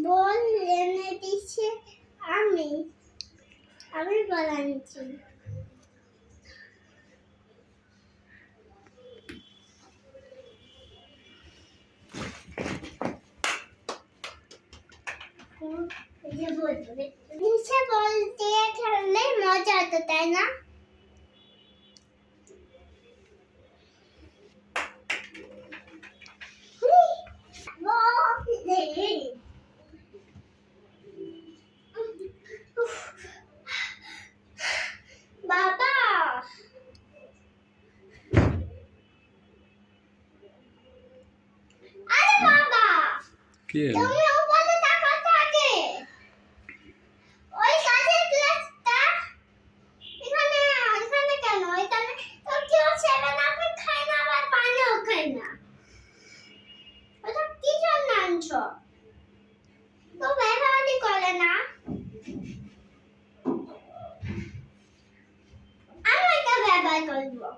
বল এনে দিচ্ছে আমি আমি বল আনছি। নিচে বল দিয়ে খেললে মজা হতো, তাই না? বাবা আরে বাবা কি তুমি উপরে তাকাতে আগে। ওই কাজের গ্লাসটা এখানে এখানে কেন? এখানে তো কেউ সেভেন আপ খায় না, আবার পানিও খায় না। ওটা কি জন্য আনছো? তো ব্যবহারই করে না। আমি এটা ব্যবহার করবো।